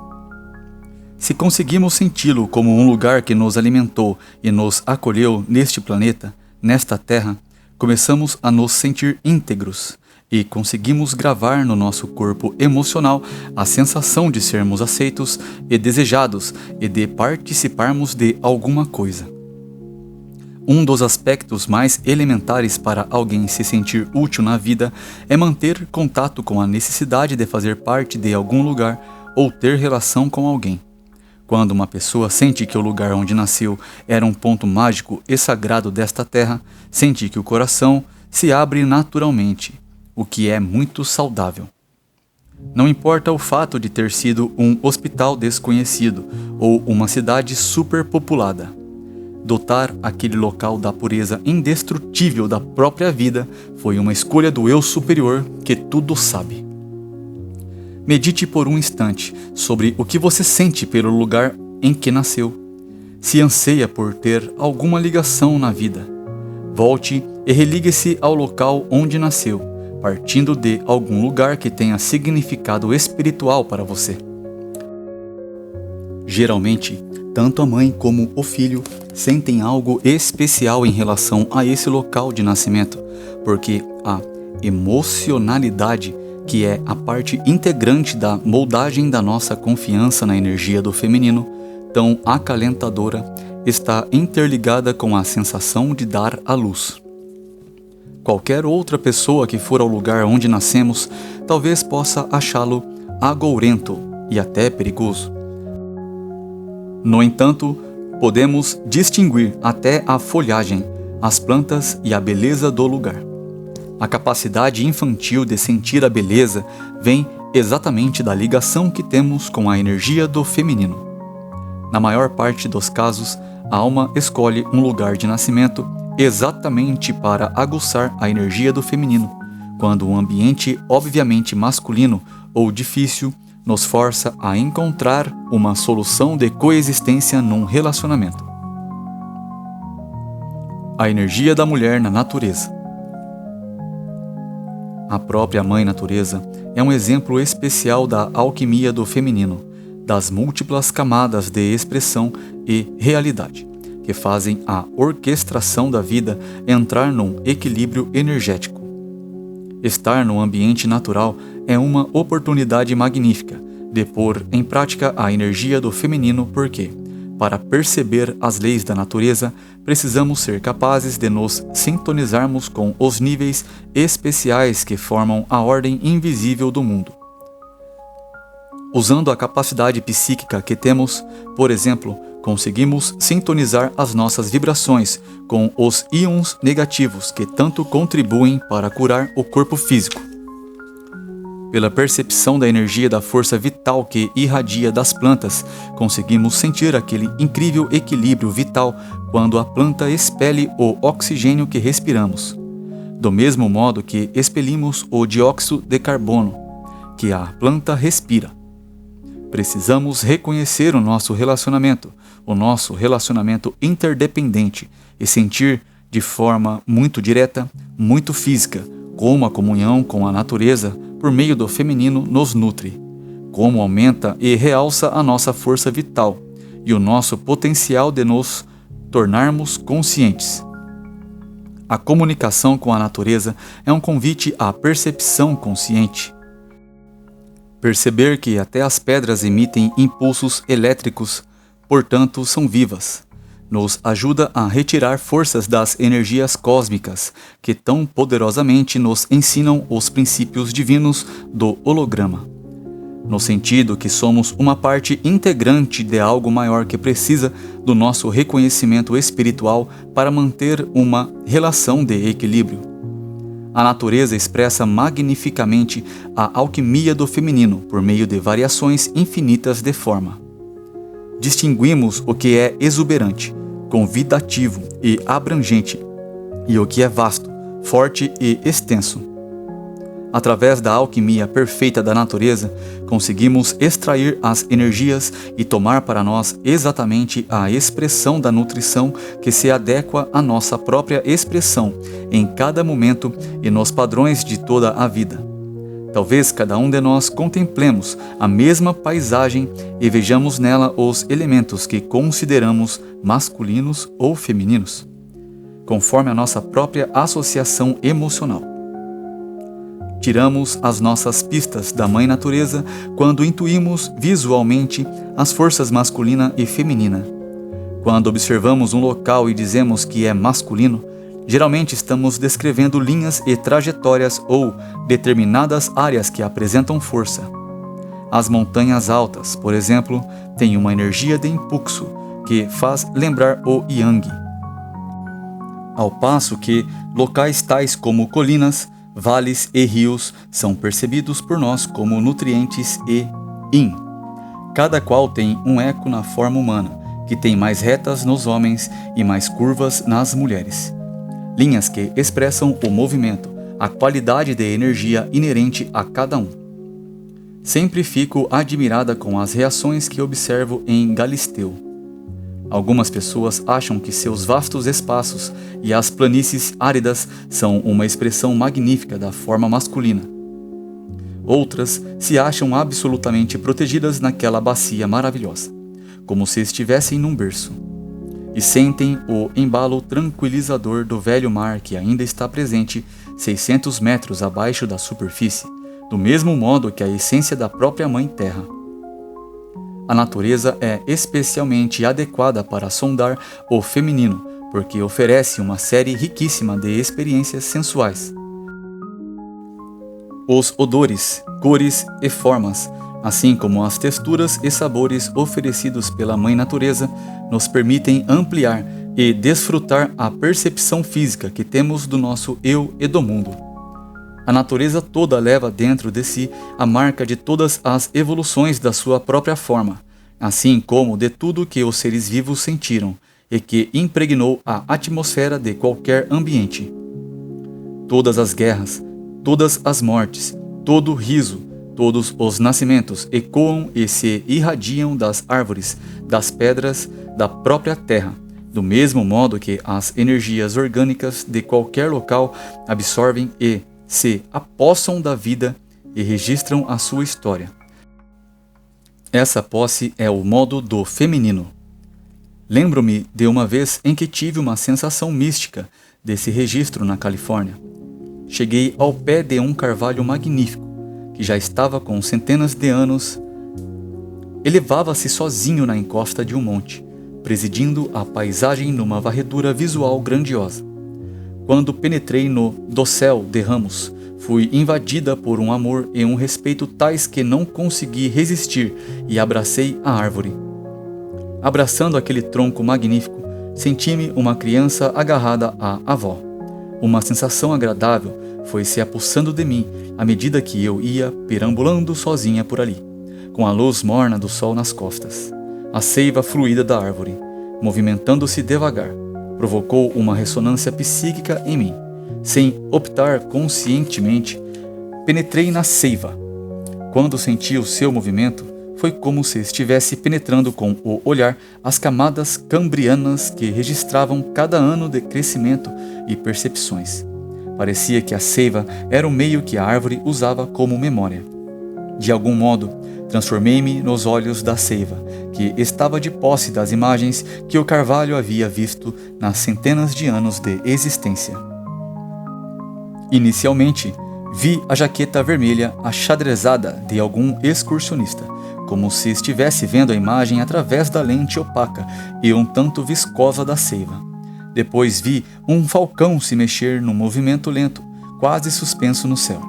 Se conseguimos senti-lo como um lugar que nos alimentou e nos acolheu neste planeta, nesta Terra, começamos a nos sentir íntegros e conseguimos gravar no nosso corpo emocional a sensação de sermos aceitos e desejados e de participarmos de alguma coisa. Um dos aspectos mais elementares para alguém se sentir útil na vida é manter contato com a necessidade de fazer parte de algum lugar ou ter relação com alguém. Quando uma pessoa sente que o lugar onde nasceu era um ponto mágico e sagrado desta terra, sente que o coração se abre naturalmente, o que é muito saudável. Não importa o fato de ter sido um hospital desconhecido ou uma cidade superpopulada. Dotar aquele local da pureza indestrutível da própria vida foi uma escolha do eu superior que tudo sabe. Medite por um instante sobre o que você sente pelo lugar em que nasceu. Se anseia por ter alguma ligação na vida, volte e religue-se ao local onde nasceu, partindo de algum lugar que tenha significado espiritual para você. Geralmente, tanto a mãe como o filho sentem algo especial em relação a esse local de nascimento, porque a emocionalidade, que é a parte integrante da moldagem da nossa confiança na energia do feminino, tão acalentadora, está interligada com a sensação de dar à luz. Qualquer outra pessoa que for ao lugar onde nascemos talvez possa achá-lo agourento e até perigoso. No entanto, podemos distinguir até a folhagem, as plantas e a beleza do lugar. A capacidade infantil de sentir a beleza vem exatamente da ligação que temos com a energia do feminino. Na maior parte dos casos, a alma escolhe um lugar de nascimento exatamente para aguçar a energia do feminino, quando um ambiente obviamente masculino ou difícil nos força a encontrar uma solução de coexistência num relacionamento. A energia da mulher na natureza. A própria Mãe Natureza é um exemplo especial da alquimia do feminino, das múltiplas camadas de expressão e realidade, que fazem a orquestração da vida entrar num equilíbrio energético. Estar no ambiente natural é uma oportunidade magnífica de pôr em prática a energia do feminino, porque, para perceber as leis da natureza, precisamos ser capazes de nos sintonizarmos com os níveis especiais que formam a ordem invisível do mundo. Usando a capacidade psíquica que temos, por exemplo, conseguimos sintonizar as nossas vibrações com os íons negativos que tanto contribuem para curar o corpo físico. Pela percepção da energia da força vital que irradia das plantas, conseguimos sentir aquele incrível equilíbrio vital quando a planta expele o oxigênio que respiramos, do mesmo modo que expelimos o dióxido de carbono que a planta respira. Precisamos reconhecer o nosso relacionamento interdependente, e sentir de forma muito direta, muito física, como a comunhão com a natureza por meio do feminino nos nutre, como aumenta e realça a nossa força vital e o nosso potencial de nos tornarmos conscientes. A comunicação com a natureza é um convite à percepção consciente. Perceber que até as pedras emitem impulsos elétricos, portanto são vivas, nos ajuda a retirar forças das energias cósmicas que tão poderosamente nos ensinam os princípios divinos do holograma. No sentido que somos uma parte integrante de algo maior que precisa do nosso reconhecimento espiritual para manter uma relação de equilíbrio. A natureza expressa magnificamente a alquimia do feminino por meio de variações infinitas de forma. Distinguimos o que é exuberante, convidativo e abrangente, e o que é vasto, forte e extenso. Através da alquimia perfeita da natureza, conseguimos extrair as energias e tomar para nós exatamente a expressão da nutrição que se adequa à nossa própria expressão em cada momento e nos padrões de toda a vida. Talvez cada um de nós contemplemos a mesma paisagem e vejamos nela os elementos que consideramos masculinos ou femininos, conforme a nossa própria associação emocional. Tiramos as nossas pistas da Mãe Natureza quando intuímos visualmente as forças masculina e feminina. Quando observamos um local e dizemos que é masculino, geralmente estamos descrevendo linhas e trajetórias ou determinadas áreas que apresentam força. As montanhas altas, por exemplo, têm uma energia de impulso que faz lembrar o Yang, ao passo que locais tais como colinas, vales e rios são percebidos por nós como nutrientes e Yin. Cada qual tem um eco na forma humana, que tem mais retas nos homens e mais curvas nas mulheres. Linhas que expressam o movimento, a qualidade de energia inerente a cada um. Sempre fico admirada com as reações que observo em Galisteu. Algumas pessoas acham que seus vastos espaços e as planícies áridas são uma expressão magnífica da forma masculina. Outras se acham absolutamente protegidas naquela bacia maravilhosa, como se estivessem num berço, e sentem o embalo tranquilizador do velho mar que ainda está presente 600 metros abaixo da superfície, do mesmo modo que a essência da própria Mãe Terra. A natureza é especialmente adequada para sondar o feminino, porque oferece uma série riquíssima de experiências sensuais. Os odores, cores e formas, assim como as texturas e sabores oferecidos pela Mãe Natureza, nos permitem ampliar e desfrutar a percepção física que temos do nosso eu e do mundo. A natureza toda leva dentro de si a marca de todas as evoluções da sua própria forma, assim como de tudo que os seres vivos sentiram e que impregnou a atmosfera de qualquer ambiente. Todas as guerras, todas as mortes, todo riso, todos os nascimentos ecoam e se irradiam das árvores, das pedras, da própria terra, do mesmo modo que as energias orgânicas de qualquer local absorvem e se apossam da vida e registram a sua história. Essa posse é o modo do feminino. Lembro-me de uma vez em que tive uma sensação mística desse registro na Califórnia. Cheguei ao pé de um carvalho magnífico, que já estava com centenas de anos. Elevava-se sozinho na encosta de um monte, presidindo a paisagem numa varredura visual grandiosa. Quando penetrei no dossel de ramos, fui invadida por um amor e um respeito tais que não consegui resistir e abracei a árvore. Abraçando aquele tronco magnífico, senti-me uma criança agarrada à avó. Uma sensação agradável foi se apossando de mim à medida que eu ia perambulando sozinha por ali, com a luz morna do sol nas costas. A seiva fluida da árvore, movimentando-se devagar, provocou uma ressonância psíquica em mim. Sem optar conscientemente, penetrei na seiva. Quando senti o seu movimento, foi como se estivesse penetrando com o olhar as camadas cambrianas que registravam cada ano de crescimento e percepções. Parecia que a seiva era o meio que a árvore usava como memória. De algum modo, transformei-me nos olhos da seiva, que estava de posse das imagens que o carvalho havia visto nas centenas de anos de existência. Inicialmente, vi a jaqueta vermelha axadrezada de algum excursionista, como se estivesse vendo a imagem através da lente opaca e um tanto viscosa da seiva. Depois vi um falcão se mexer num movimento lento, quase suspenso no céu.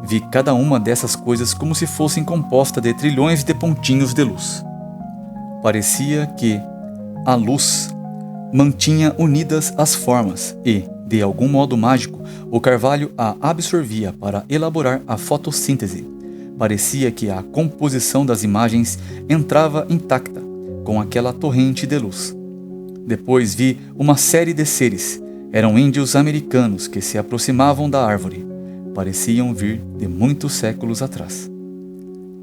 Vi cada uma dessas coisas como se fossem composta de trilhões de pontinhos de luz. Parecia que a luz mantinha unidas as formas e, de algum modo mágico, o carvalho a absorvia para elaborar a fotossíntese. Parecia que a composição das imagens entrava intacta, com aquela torrente de luz. Depois vi uma série de seres. Eram índios americanos que se aproximavam da árvore. Pareciam vir de muitos séculos atrás.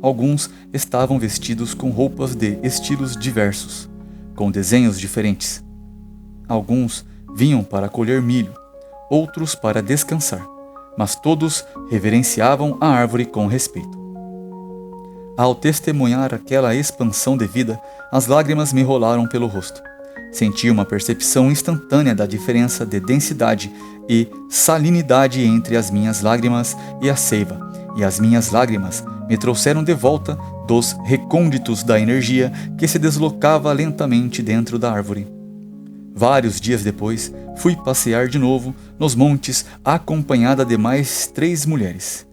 Alguns estavam vestidos com roupas de estilos diversos, com desenhos diferentes. Alguns vinham para colher milho, outros para descansar, mas todos reverenciavam a árvore com respeito. Ao testemunhar aquela expansão de vida, as lágrimas me rolaram pelo rosto. Senti uma percepção instantânea da diferença de densidade e salinidade entre as minhas lágrimas e a seiva, e as minhas lágrimas me trouxeram de volta dos recônditos da energia que se deslocava lentamente dentro da árvore. Vários dias depois, fui passear de novo nos montes acompanhada de mais 3 mulheres.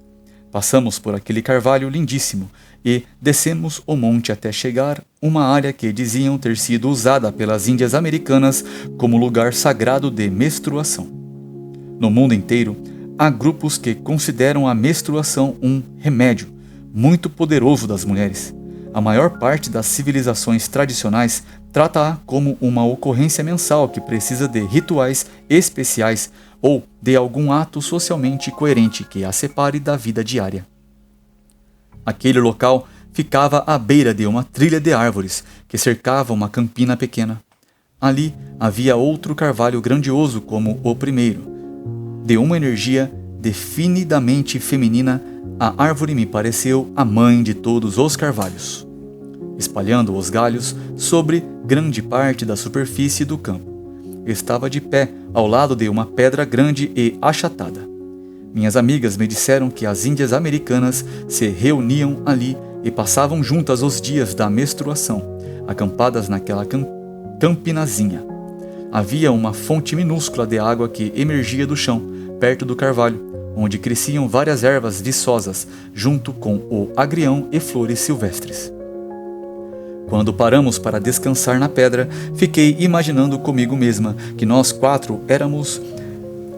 Passamos por aquele carvalho lindíssimo e descemos o monte até chegar uma área que diziam ter sido usada pelas Índias americanas como lugar sagrado de menstruação. No mundo inteiro, há grupos que consideram a menstruação um remédio muito poderoso das mulheres. A maior parte das civilizações tradicionais trata-a como uma ocorrência mensal que precisa de rituais especiais ou de algum ato socialmente coerente que a separe da vida diária. Aquele local ficava à beira de uma trilha de árvores que cercava uma campina pequena. Ali havia outro carvalho grandioso como o primeiro. De uma energia definidamente feminina, a árvore me pareceu a mãe de todos os carvalhos, espalhando os galhos sobre grande parte da superfície do campo. Estava de pé ao lado de uma pedra grande e achatada. Minhas amigas me disseram que as Índias americanas se reuniam ali e passavam juntas os dias da menstruação, acampadas naquela campinazinha. Havia uma fonte minúscula de água que emergia do chão, perto do carvalho, onde cresciam várias ervas viçosas, junto com o agrião e flores silvestres. Quando paramos para descansar na pedra, fiquei imaginando comigo mesma que nós 4 éramos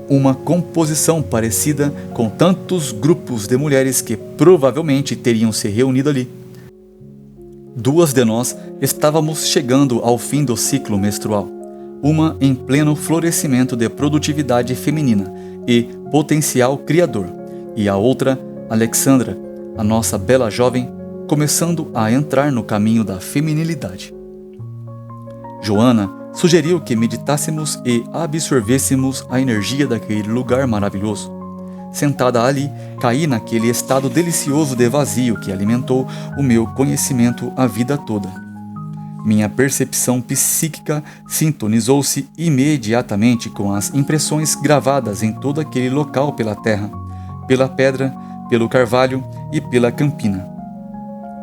uma composição parecida com tantos grupos de mulheres que provavelmente teriam se reunido ali. 2 de nós estávamos chegando ao fim do ciclo menstrual, uma em pleno florescimento de produtividade feminina e potencial criador, e a outra, Alexandra, a nossa bela jovem, começando a entrar no caminho da feminilidade. Joana sugeriu que meditássemos e absorvêssemos a energia daquele lugar maravilhoso. Sentada ali, caí naquele estado delicioso de vazio que alimentou o meu conhecimento a vida toda. Minha percepção psíquica sintonizou-se imediatamente com as impressões gravadas em todo aquele local pela terra, pela pedra, pelo carvalho e pela campina.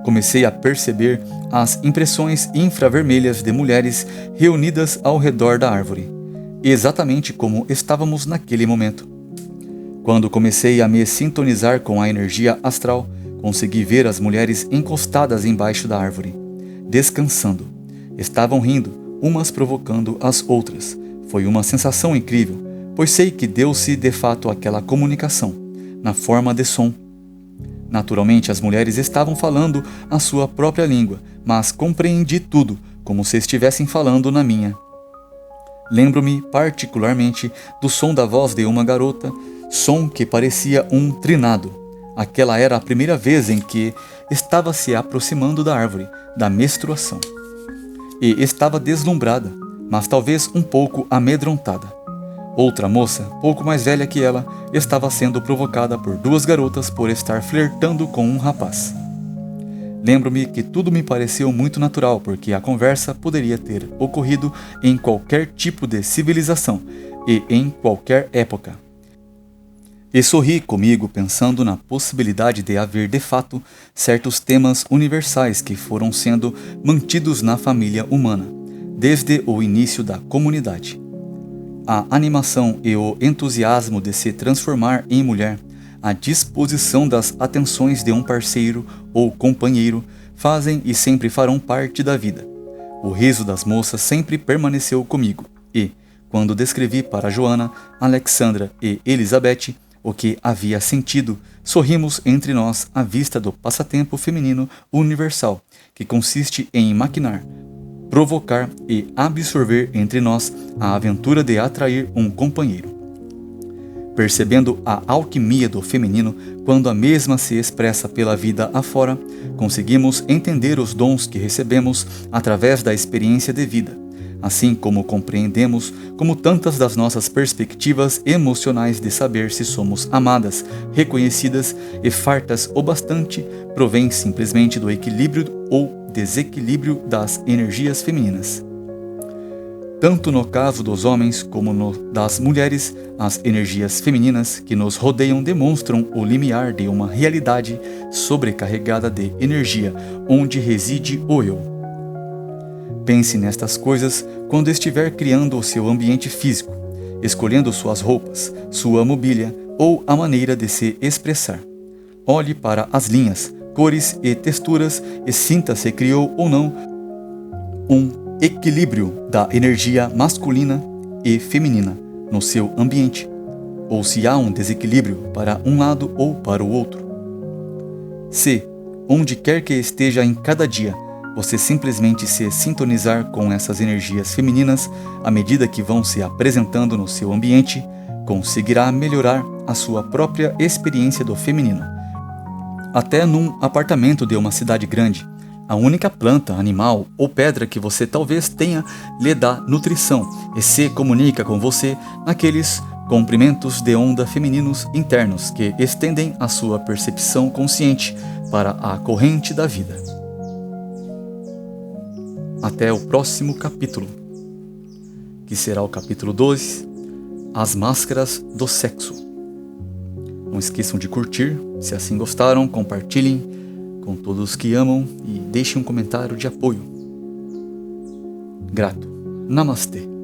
Comecei a perceber as impressões infravermelhas de mulheres reunidas ao redor da árvore, exatamente como estávamos naquele momento. Quando comecei a me sintonizar com a energia astral, consegui ver as mulheres encostadas embaixo da árvore, descansando. Estavam rindo, umas provocando as outras. Foi uma sensação incrível, pois sei que deu-se de fato aquela comunicação, na forma de som. Naturalmente, as mulheres estavam falando a sua própria língua, mas compreendi tudo, como se estivessem falando na minha. Lembro-me particularmente do som da voz de uma garota, som que parecia um trinado. Aquela era a primeira vez em que estava se aproximando da árvore, da menstruação. E estava deslumbrada, mas talvez um pouco amedrontada. Outra moça, pouco mais velha que ela, estava sendo provocada por 2 garotas por estar flertando com um rapaz. Lembro-me que tudo me pareceu muito natural, porque a conversa poderia ter ocorrido em qualquer tipo de civilização e em qualquer época. E sorri comigo pensando na possibilidade de haver de fato certos temas universais que foram sendo mantidos na família humana, desde o início da comunidade. A animação e o entusiasmo de se transformar em mulher, a disposição das atenções de um parceiro ou companheiro fazem e sempre farão parte da vida. O riso das moças sempre permaneceu comigo e, quando descrevi para Joana, Alexandra e Elizabeth o que havia sentido, sorrimos entre nós à vista do passatempo feminino universal, que consiste em maquinar, provocar e absorver entre nós a aventura de atrair um companheiro. Percebendo a alquimia do feminino quando a mesma se expressa pela vida afora, conseguimos entender os dons que recebemos através da experiência de vida, assim como compreendemos como tantas das nossas perspectivas emocionais de saber se somos amadas, reconhecidas e fartas o bastante provém simplesmente do equilíbrio ou desequilíbrio das energias femininas. Tanto no caso dos homens como no das mulheres, as energias femininas que nos rodeiam demonstram o limiar de uma realidade sobrecarregada de energia, onde reside o eu. Pense nestas coisas quando estiver criando o seu ambiente físico, escolhendo suas roupas, sua mobília ou a maneira de se expressar. Olhe para as linhas, cores e texturas e sinta se criou ou não um equilíbrio da energia masculina e feminina no seu ambiente, ou se há um desequilíbrio para um lado ou para o outro. Se, onde quer que esteja em cada dia, você simplesmente se sintonizar com essas energias femininas à medida que vão se apresentando no seu ambiente, conseguirá melhorar a sua própria experiência do feminino. Até num apartamento de uma cidade grande, a única planta, animal ou pedra que você talvez tenha lhe dá nutrição e se comunica com você naqueles comprimentos de onda femininos internos que estendem a sua percepção consciente para a corrente da vida. Até o próximo capítulo, que será o capítulo 12, As Máscaras do Sexo. Não esqueçam de curtir, se assim gostaram, compartilhem com todos que amam e deixem um comentário de apoio. Grato. Namastê.